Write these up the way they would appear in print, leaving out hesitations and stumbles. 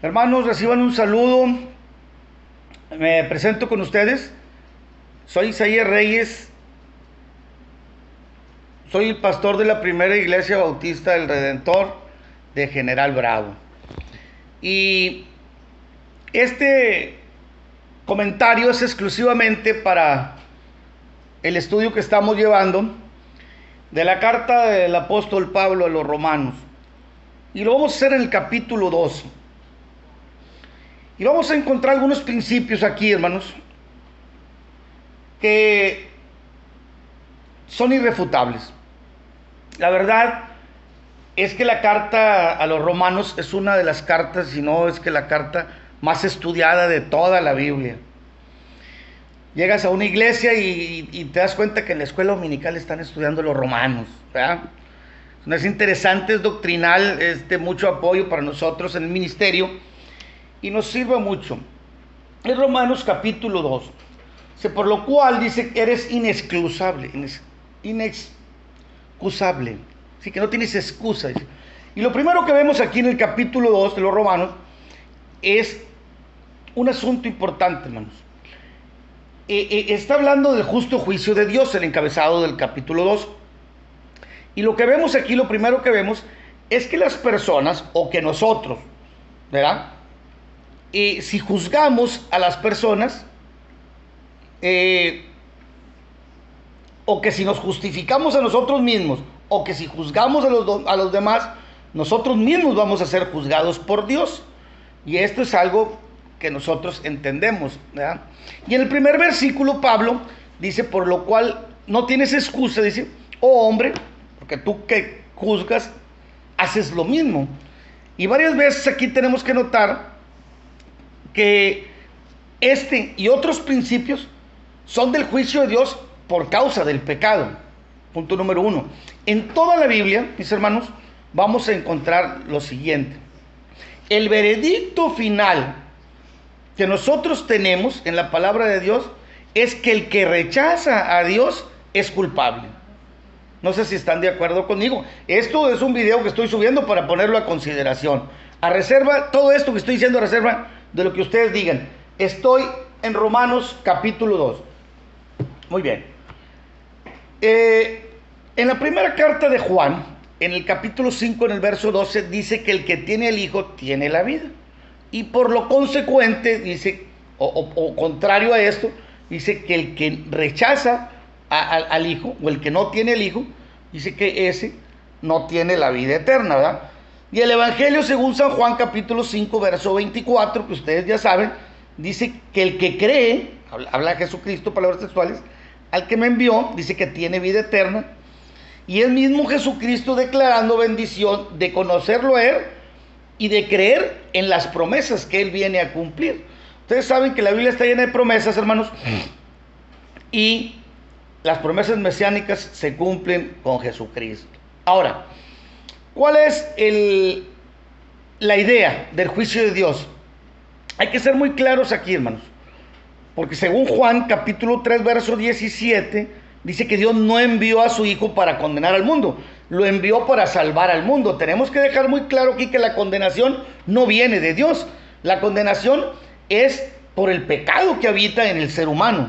Hermanos, reciban un saludo. Me presento con ustedes. Soy Isaías Reyes. Soy el pastor de la primera iglesia bautista del Redentor de General Bravo. Y este comentario es exclusivamente para el estudio que estamos llevando de la carta del apóstol Pablo a los romanos. Y lo vamos a hacer en el capítulo 2. Y vamos a encontrar algunos principios aquí, hermanos, que son irrefutables. La verdad es que la carta a los romanos es una de las cartas, si no es que la carta más estudiada de toda la Biblia. Llegas a una iglesia y te das cuenta que en la escuela dominical están estudiando los romanos, ¿verdad? Es interesante, es doctrinal, es de mucho apoyo para nosotros en el ministerio y nos sirve mucho. En Romanos capítulo 2, por lo cual dice que eres inexcusable, así que no tienes excusa. Y lo primero que vemos aquí en el capítulo 2 de los Romanos es un asunto importante, hermanos. Está hablando del justo juicio de Dios, el encabezado del capítulo 2. Y lo que vemos aquí, lo primero que vemos, es que las personas, o que nosotros, ¿verdad? Si juzgamos a las personas, o que si nos justificamos a nosotros mismos, o que si juzgamos a los demás, nosotros mismos vamos a ser juzgados por Dios. Y esto es algo que nosotros entendemos, ¿verdad? Y en el primer versículo Pablo dice, por lo cual no tienes excusa, dice, oh hombre, porque tú que juzgas, haces lo mismo. Y varias veces aquí tenemos que notar que este y otros principios son del juicio de Dios por causa del pecado. Punto número 1. En toda la Biblia, mis hermanos, vamos a encontrar lo siguiente. El veredicto final que nosotros tenemos en la palabra de Dios es que el que rechaza a Dios es culpable. No sé si están de acuerdo conmigo. Esto es un video que estoy subiendo para ponerlo a consideración. A reserva, todo esto que estoy diciendo a reserva de lo que ustedes digan. Estoy en Romanos capítulo 2. Muy bien. En la primera carta de Juan, en el capítulo 5, en el verso 12, dice que el que tiene el Hijo tiene la vida. Y por lo consecuente, dice, o contrario a esto, dice que el que rechaza al Hijo, o el que no tiene el Hijo, dice que ese no tiene la vida eterna, ¿verdad? Y el Evangelio según San Juan capítulo 5 verso 24, que ustedes ya saben, dice que el que cree, habla Jesucristo, palabras textuales, al que me envió, dice que tiene vida eterna, y el mismo Jesucristo declarando bendición de conocerlo a Él y de creer en las promesas que Él viene a cumplir. Ustedes saben que la Biblia está llena de promesas, hermanos, y las promesas mesiánicas se cumplen con Jesucristo. Ahora, ¿cuál es la idea del juicio de Dios? Hay que ser muy claros aquí, hermanos, porque según Juan capítulo 3 verso 17 dice que Dios no envió a su Hijo para condenar al mundo, lo envió para salvar al mundo. Tenemos que dejar muy claro aquí que la condenación no viene de Dios. La condenación es por el pecado que habita en el ser humano.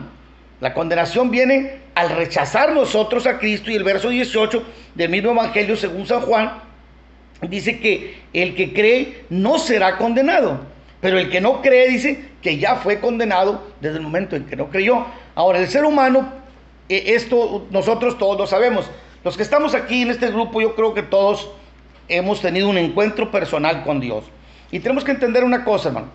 La condenación viene al rechazar nosotros a Cristo. Y el verso 18 del mismo Evangelio según San Juan dice que el que cree no será condenado, pero el que no cree dice que ya fue condenado desde el momento en que no creyó. Ahora, el ser humano, esto nosotros todos lo sabemos. Los que estamos aquí en este grupo, yo creo que todos hemos tenido un encuentro personal con Dios. Y tenemos que entender una cosa, hermano.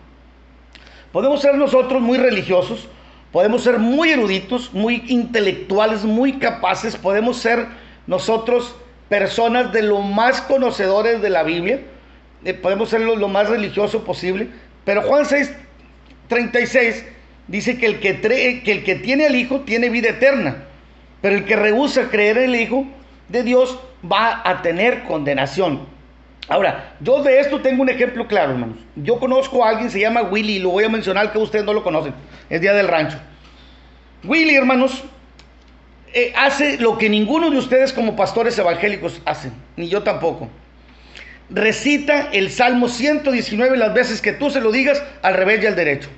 Podemos ser nosotros muy religiosos, podemos ser muy eruditos, muy intelectuales, muy capaces, podemos ser nosotros personas de lo más conocedores de la Biblia, podemos ser lo más religioso posible, pero Juan 6:36 dice que el que tiene al Hijo tiene vida eterna, pero el que rehúsa creer en el Hijo de Dios va a tener condenación. Ahora, yo de esto tengo un ejemplo claro, hermanos. Yo conozco a alguien, se llama Willy, y lo voy a mencionar que ustedes no lo conocen, es Día del Rancho. Willy, hermanos, hace lo que ninguno de ustedes como pastores evangélicos hacen, ni yo tampoco. recita el Salmo 119 las veces que tú se lo digas al revés y al derecho.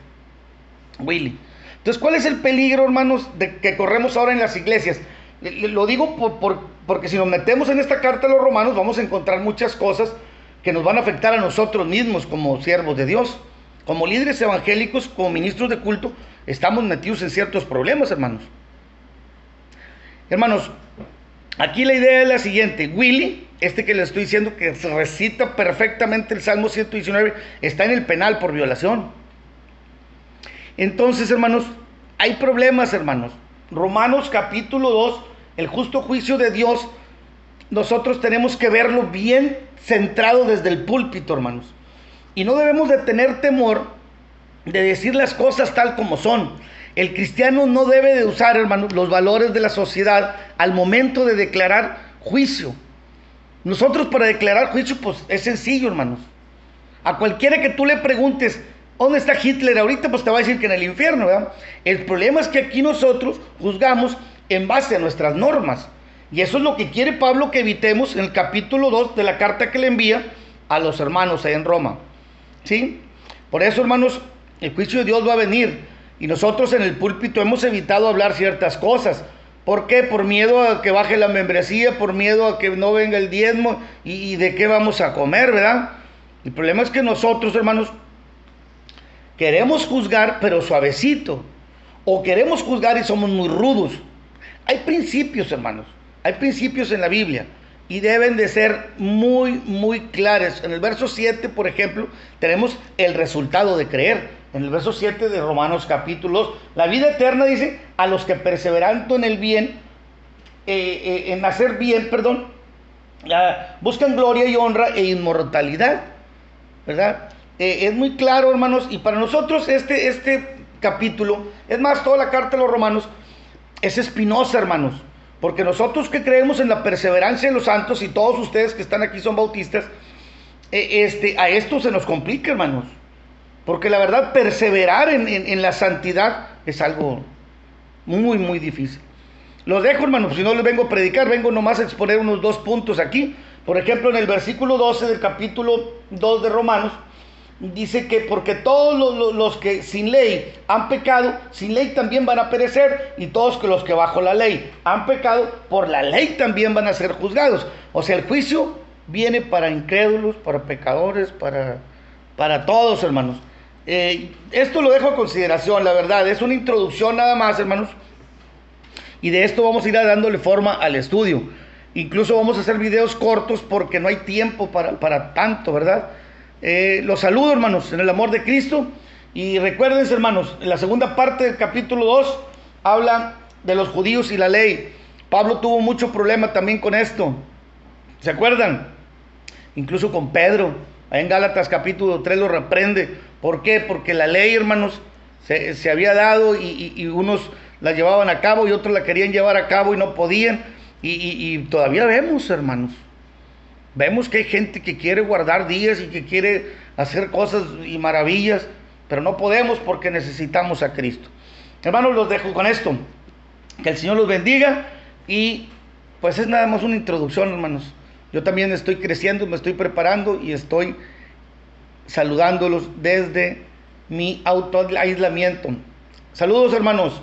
Willy. Entonces, ¿cuál es el peligro, hermanos, de que corremos ahora en las iglesias? Lo digo porque si nos metemos en esta carta a los romanos, vamos a encontrar muchas cosas que nos van a afectar a nosotros mismos como siervos de Dios. Como líderes evangélicos, como ministros de culto, estamos metidos en ciertos problemas, hermanos. Hermanos, aquí la idea es la siguiente. Willy, que le estoy diciendo que recita perfectamente el Salmo 119, está en el penal por violación. Entonces, hermanos, hay problemas, hermanos. Romanos capítulo 2, el justo juicio de Dios, nosotros tenemos que verlo bien centrado desde el púlpito, hermanos. Y no debemos de tener temor de decir las cosas tal como son. El cristiano no debe de usar, hermanos, los valores de la sociedad al momento de declarar juicio. Nosotros para declarar juicio, pues es sencillo, hermanos. A cualquiera que tú le preguntes, ¿dónde está Hitler ahorita? Pues te va a decir que en el infierno, ¿verdad? El problema es que aquí nosotros juzgamos en base a nuestras normas. Y eso es lo que quiere Pablo que evitemos en el capítulo 2 de la carta que le envía a los hermanos ahí en Roma. ¿Sí? Por eso, hermanos, el juicio de Dios va a venir. Y nosotros en el púlpito hemos evitado hablar ciertas cosas. ¿Por qué? Por miedo a que baje la membresía, por miedo a que no venga el diezmo y de qué vamos a comer, ¿verdad? El problema es que nosotros, hermanos, queremos juzgar, pero suavecito. O queremos juzgar y somos muy rudos. Hay principios, hermanos. Hay principios en la Biblia. Y deben de ser muy, muy claros. En el verso 7, por ejemplo, tenemos el resultado de creer. En el verso 7 de Romanos capítulo 2. La vida eterna dice, a los que perseverando en el bien, en hacer bien, buscan gloria y honra e inmortalidad. ¿Verdad? Es muy claro, hermanos, y para nosotros este capítulo, es más, toda la carta de los romanos, es espinosa, hermanos, porque nosotros que creemos en la perseverancia de los santos, y todos ustedes que están aquí son bautistas, a esto se nos complica, hermanos, porque la verdad, perseverar en la santidad es algo muy, muy difícil. Los dejo, hermanos, si no les vengo a predicar, vengo nomás a exponer unos 2 puntos aquí. Por ejemplo, en el versículo 12 del capítulo 2 de Romanos, dice que porque todos los que sin ley han pecado, sin ley también van a perecer, y todos los que bajo la ley han pecado, por la ley también van a ser juzgados. O sea, el juicio viene para incrédulos, para pecadores, para todos, hermanos. Esto lo dejo a consideración, la verdad, es una introducción nada más, hermanos, y de esto vamos a ir dándole forma al estudio. Incluso vamos a hacer videos cortos porque no hay tiempo para tanto, ¿verdad? Los saludo, hermanos, en el amor de Cristo. Y recuérdense, hermanos, en la segunda parte del capítulo 2 habla de los judíos y la ley. Pablo tuvo mucho problema también con esto. ¿Se acuerdan? Incluso con Pedro. Ahí en Gálatas capítulo 3 lo reprende. ¿Por qué? Porque la ley, hermanos, se había dado y unos la llevaban a cabo y otros la querían llevar a cabo y no podían. Y todavía vemos, hermanos. Vemos que hay gente que quiere guardar días y que quiere hacer cosas y maravillas, pero no podemos porque necesitamos a Cristo. Hermanos, los dejo con esto. Que el Señor los bendiga y pues es nada más una introducción, hermanos. Yo también estoy creciendo, me estoy preparando y estoy saludándolos desde mi autoaislamiento. Saludos, hermanos.